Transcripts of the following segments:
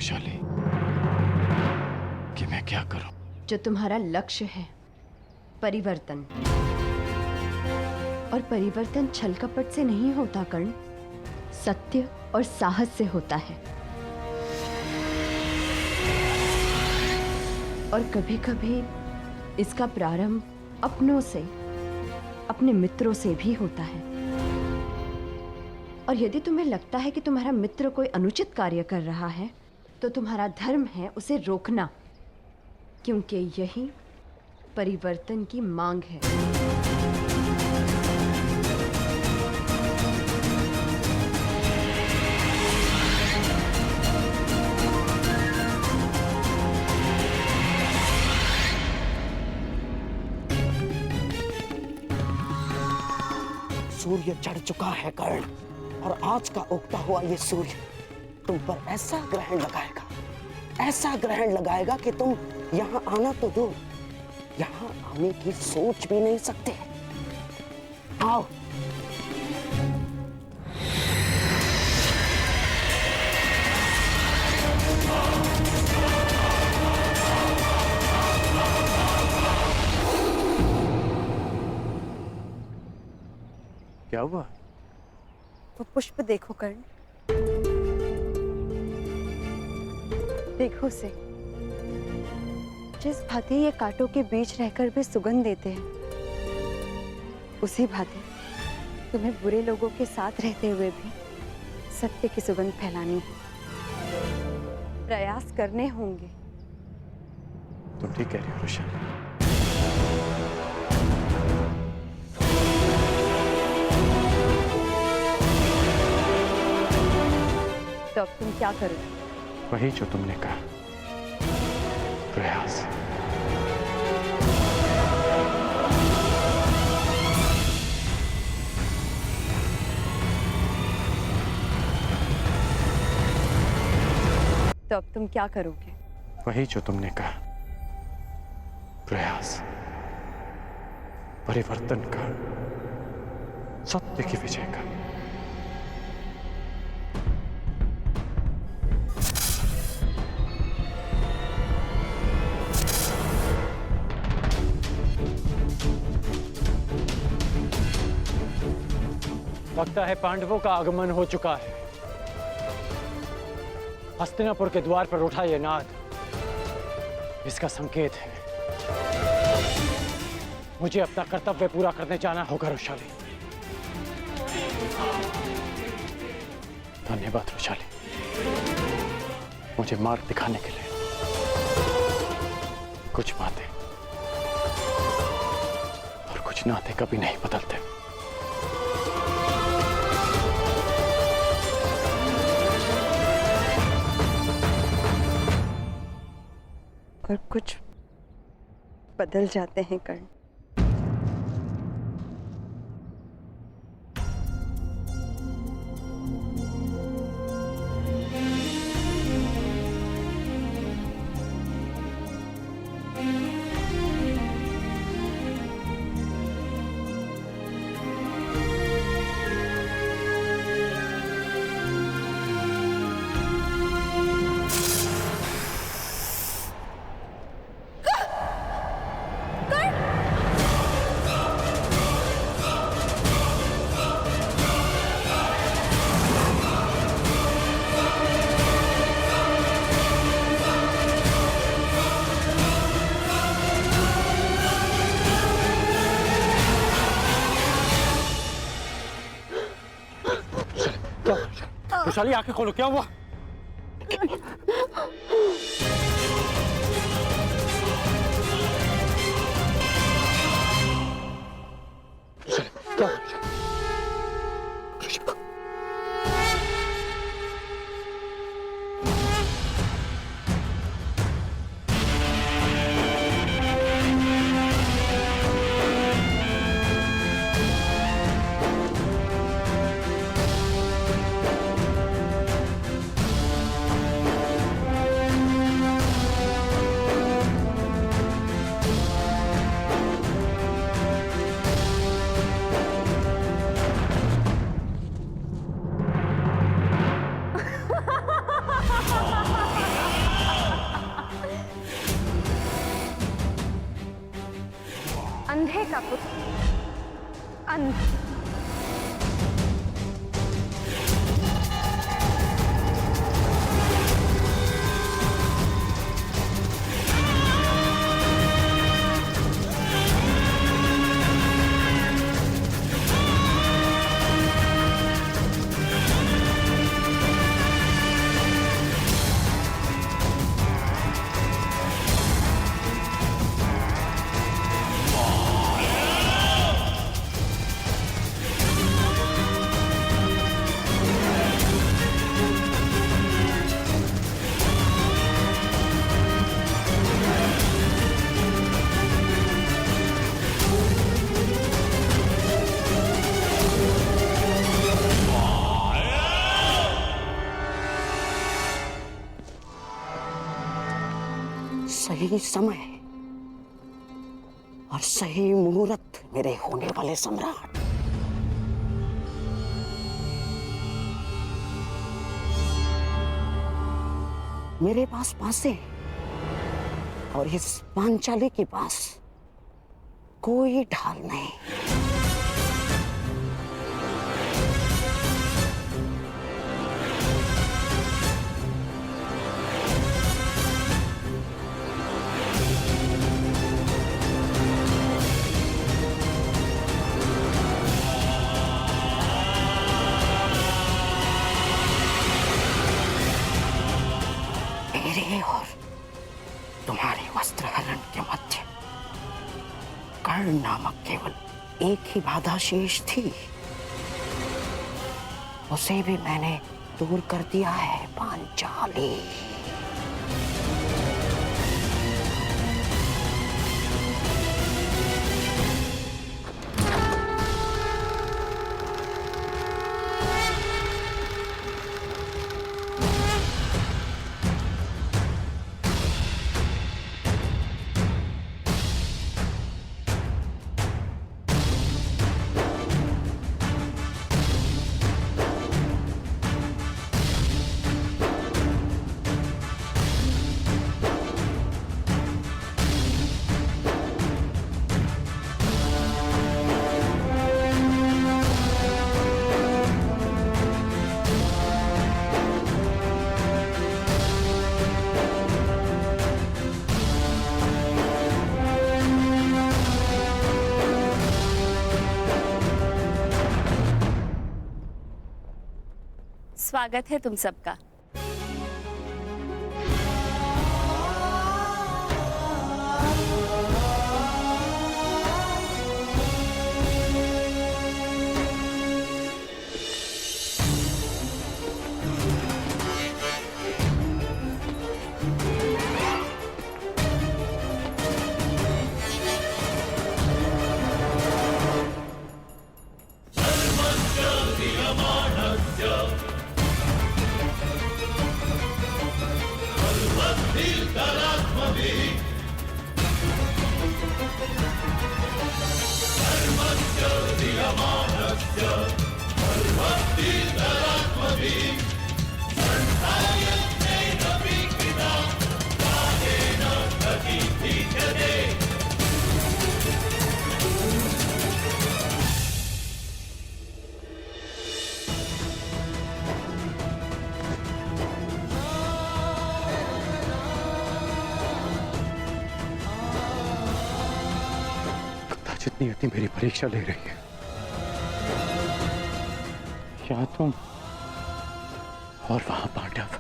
वैशाली कि मैं क्या करूं? जो तुम्हारा लक्ष्य है, परिवर्तन, और परिवर्तन छल कपट से नहीं होता कर्ण, सत्य और साहस से होता है। और कभी कभी इसका प्रारंभ अपनों से, अपने मित्रों से भी होता है। और यदि तुम्हें लगता है कि तुम्हारा मित्र कोई अनुचित कार्य कर रहा है, तो तुम्हारा धर्म है उसे रोकना, क्योंकि यही परिवर्तन की मांग है। सूर्य चढ़ चुका है कर्ण, और आज का उगता हुआ ये सूर्य तुम पर ऐसा ग्रहण लगाएगा, ऐसा ग्रहण लगाएगा कि तुम यहाँ आना तो दो, यहाँ आने की सोच भी नहीं सकते। आओ। क्या हुआ? वो पुष्प देखो कर्ण, देखो उसे। जिस भांति ये कांटों के बीच रहकर भी सुगंध देते हैं, उसी भांति तुम्हें बुरे लोगों के साथ रहते हुए भी सत्य की सुगंध फैलानी है। प्रयास करने होंगे। तुम ठीक कह रही हो वैशाली। तो अब तुम क्या करोगे? वही जो तुमने कहा, प्रयास। तो अब तुम क्या करोगे? वही जो तुमने कहा, प्रयास, परिवर्तन का, सत्य की विजय का। लगता है पांडवों का आगमन हो चुका है। हस्तिनापुर के द्वार पर उठा ये नाद इसका संकेत है। मुझे अपना कर्तव्य पूरा करने जाना होगा वैशाली। धन्यवाद वैशाली, मुझे मार्ग दिखाने के लिए। कुछ बातें और कुछ नाते कभी नहीं बदलते। और कुछ बदल जाते हैं कर्ण। वैशाली आंखें खोलो, क्या हुआ? का पुत्र अंत। सही समय और सही मुहूर्त मेरे होने वाले सम्राट। मेरे पास पासे और इस पांचाली के पास कोई ढाल नहीं। मेरे और तुम्हारे वस्त्र हरण के मध्य कर्ण नामक केवल एक ही बाधा शेष थी, उसे भी मैंने दूर कर दिया है पांचाली। स्वागत है तुम सबका। जितनी अति मेरी परीक्षा ले रही है, या तुम और वहां पांडव,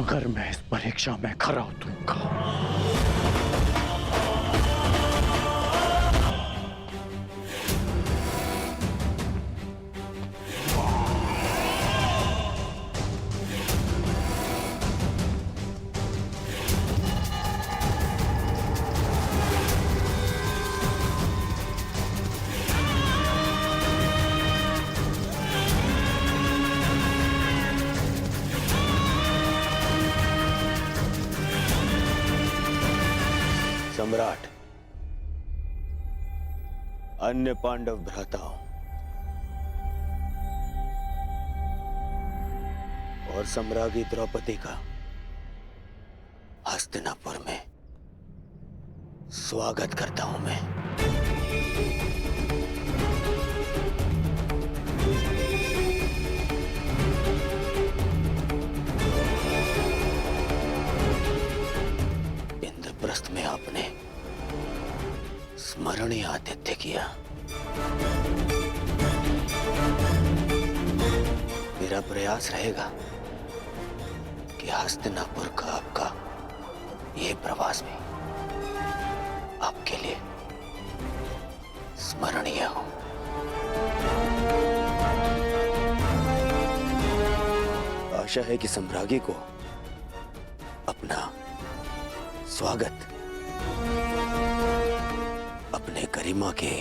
मगर मैं इस परीक्षा में खरा उतरूंगा। सम्राट, अन्य पांडव भ्राताओं और सम्राज्ञी द्रौपदी का हस्तिनापुर में स्वागत करता हूं मैं। इंद्रप्रस्थ में आपने स्मरणीय आतिथ्य किया। मेरा प्रयास रहेगा कि हस्तिनापुर का आपका ये प्रवास भी आपके लिए स्मरणीय हो। आशा है कि सम्राज्ञी को अपना स्वागत अपने गरिमा के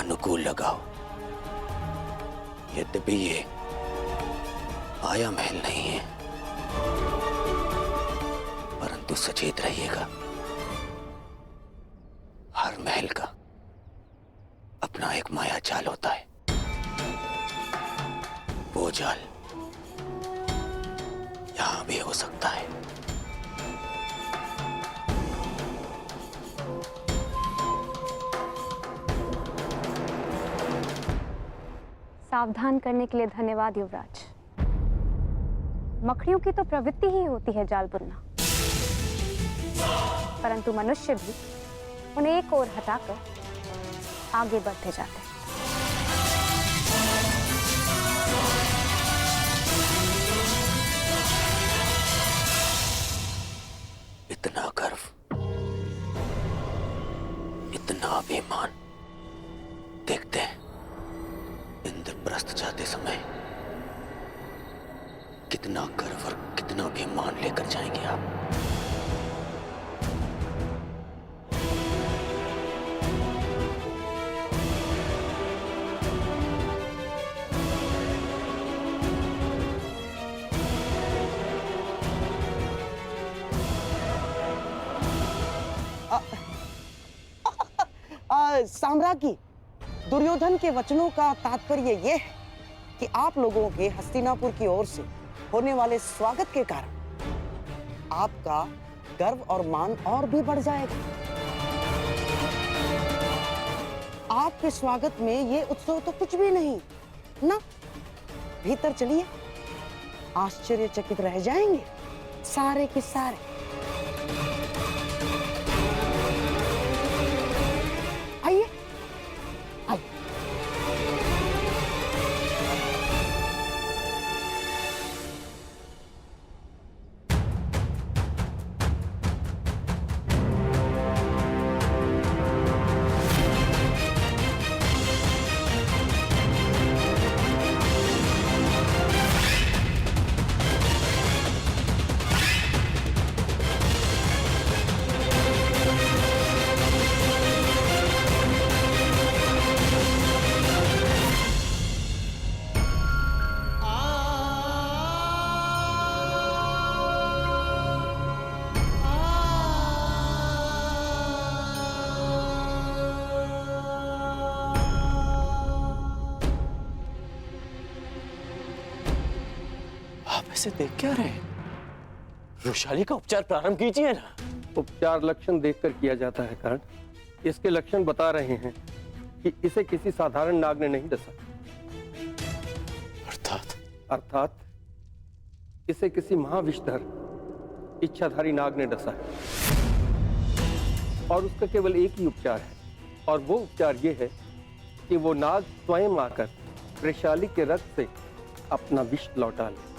अनुकूल लगाओ। यद्यपि ये माया महल नहीं है, परंतु सचेत रहिएगा, हर महल का अपना एक माया जाल होता है। वो जाल यहां भी हो सकता है। सावधान करने के लिए धन्यवाद युवराज। मकड़ियों की तो प्रवृत्ति ही होती है जाल बुनना, परंतु मनुष्य भी उन्हें एक ओर हटाकर आगे बढ़ते जाते हैं। इतना गर्व, इतना अभिमान, देखते हैं इंद्रप्रस्थ जाते समय कितना गर्व और कितना अभिमान लेकर जाएंगे आप। साम्राज्ञी, दुर्योधन के वचनों का तात्पर्य यह है कि आप लोगों के हस्तिनापुर की ओर से होने वाले स्वागत के कारण आपका गर्व और मान और भी बढ़ जाएगा। आपके स्वागत में ये उत्सव तो कुछ भी नहीं ना। भीतर चलिए, आश्चर्यचकित रह जाएंगे सारे के सारे। आइए आइए। ऐसे देख क्या रहे हैं? वृषाली का उपचार प्रारंभ कीजिए ना। उपचार लक्षण देखकर किया जाता है कर्ण। इसके लक्षण बता रहे हैं कि इसे किसी साधारण नाग ने नहीं डसा। अर्थात इसे किसी महाविषधर इच्छाधारी नाग ने डसा है, और उसका केवल एक ही उपचार है, और वो उपचार ये है कि वो नाग स्वयं आकर वृषाली के रक्त से अपना विष लौटा ले।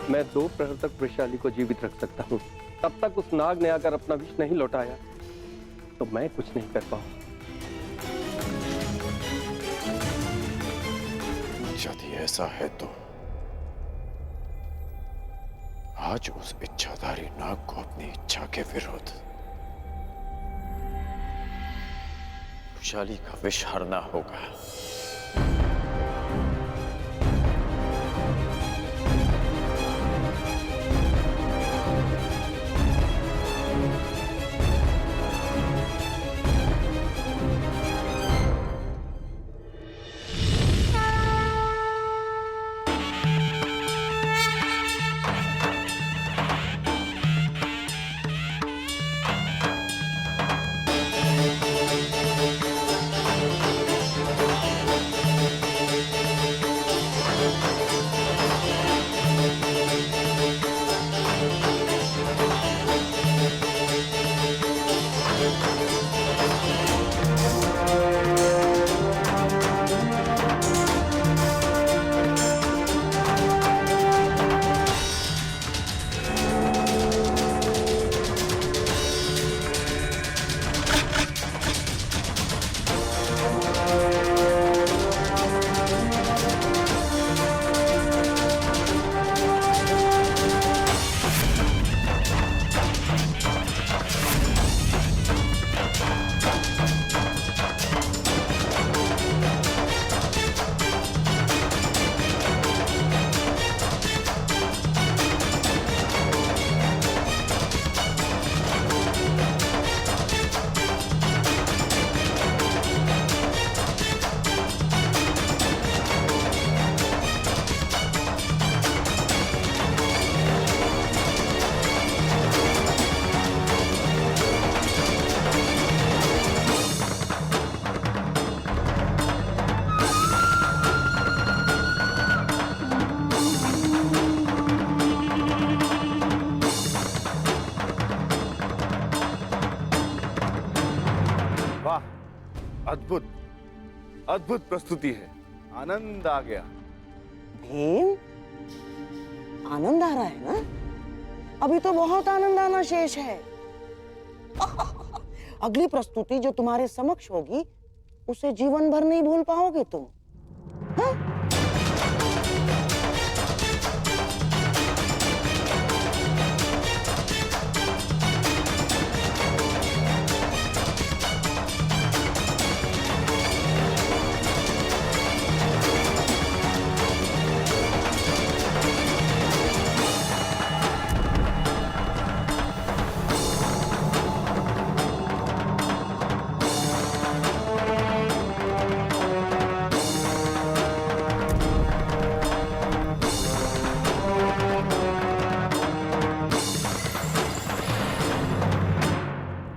मैं 2 प्रहर तक वृषाली को जीवित रख सकता हूँ। तब तक उस नाग ने अगर अपना विष नहीं लौटाया तो मैं कुछ नहीं कर पाऊंगा। यदि ऐसा है तो आज उस इच्छाधारी नाग को अपनी इच्छा के विरुद्ध वृषाली का विष हरना होगा। अद्भुत अद्भुत प्रस्तुति है, आनंद आ गया। भीम, आनंद आ रहा है ना? अभी तो बहुत आनंद आना शेष है। अगली प्रस्तुति जो तुम्हारे समक्ष होगी उसे जीवन भर नहीं भूल पाओगे तुम। हाँ?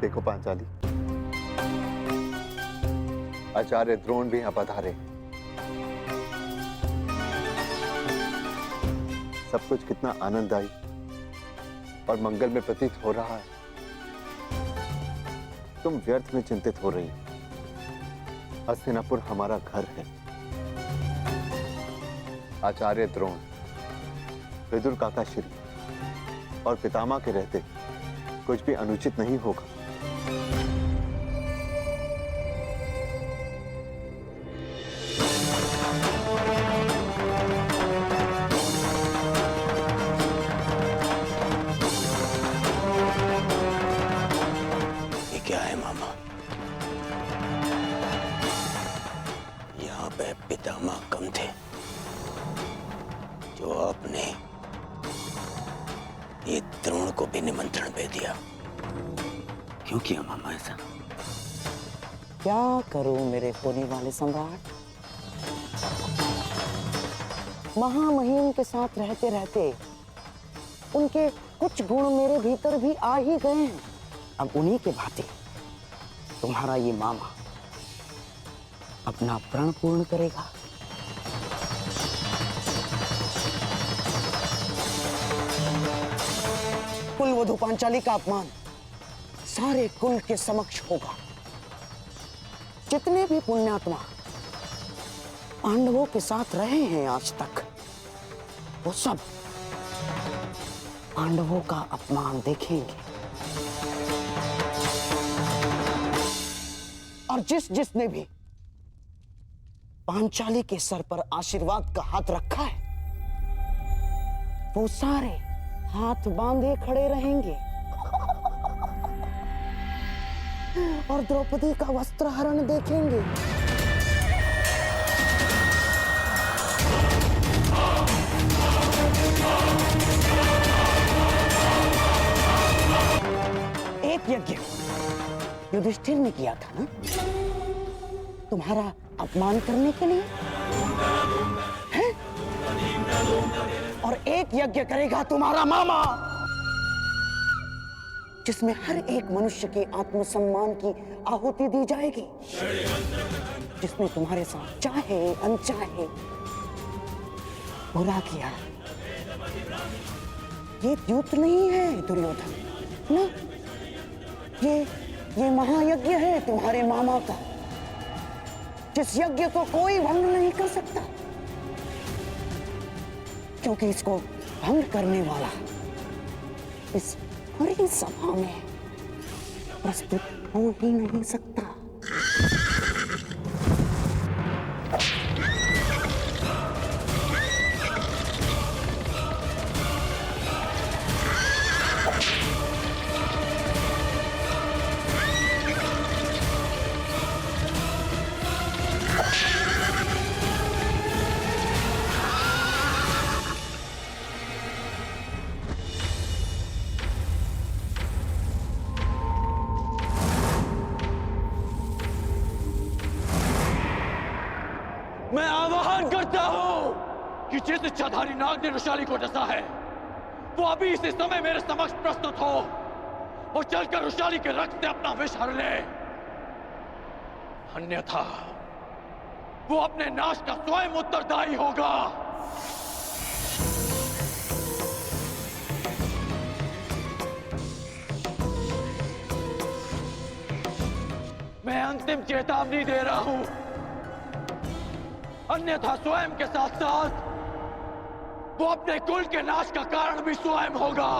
देखो पांचाली, आचार्य द्रोण भी यहाँ पधारे। सब कुछ कितना आनंददायी और मंगल में प्रतीत हो रहा है। तुम व्यर्थ में चिंतित हो रही। हस्तिनापुर हमारा घर है। आचार्य द्रोण, विदुर काका श्री और पितामह के रहते कुछ भी अनुचित नहीं होगा। ये क्या है मामा? यहाँ पे पितामह कम थे जो आपने ये द्रोण को भी निमंत्रण दे दिया। क्यों किया मामा ऐसा? क्या करूं मेरे होने वाले सम्राट? महामहिम के साथ रहते रहते उनके कुछ गुण मेरे भीतर भी आ ही गए हैं। अब उन्हीं के भांति तुम्हारा ये मामा अपना प्रण पूर्ण करेगा। कुलवधु पांचाली का अपमान सारे कुल के समक्ष होगा। जितने भी पुण्यात्मा पांडवों के साथ रहे हैं आज तक, वो सब पांडवों का अपमान देखेंगे। और जिसने भी पांचाली के सर पर आशीर्वाद का हाथ रखा है, वो सारे हाथ बांधे खड़े रहेंगे और द्रौपदी का वस्त्र हरण देखेंगे। एक यज्ञ युधिष्ठिर ने किया था ना, तुम्हारा अपमान करने के लिए है? और एक यज्ञ करेगा तुम्हारा मामा, जिसमें हर एक मनुष्य के आत्मसम्मान की आहुति दी जाएगी, जिसने तुम्हारे साथ चाहे अनचाहे बुरा किया। ये द्यूत नहीं है दुर्योधन ना, ये महायज्ञ है तुम्हारे मामा का, जिस यज्ञ को कोई भंग नहीं कर सकता, क्योंकि इसको भंग करने वाला इस पूरी सभा में प्रस्तुत हो ही नहीं सकता। मैं आह्वान करता हूं कि जिस इच्छाधारी नाग ने रुशाली को डसा है, वो अभी इसी समय मेरे समक्ष प्रस्तुत हो और चलकर रुशाली के रक्त से अपना विष हर ले। अन्यथा वो अपने नाश का स्वयं उत्तरदायी होगा। मैं अंतिम चेतावनी दे रहा हूं, अन्यथा स्वयं के साथ साथ वो अपने कुल के नाश का कारण भी स्वयं होगा।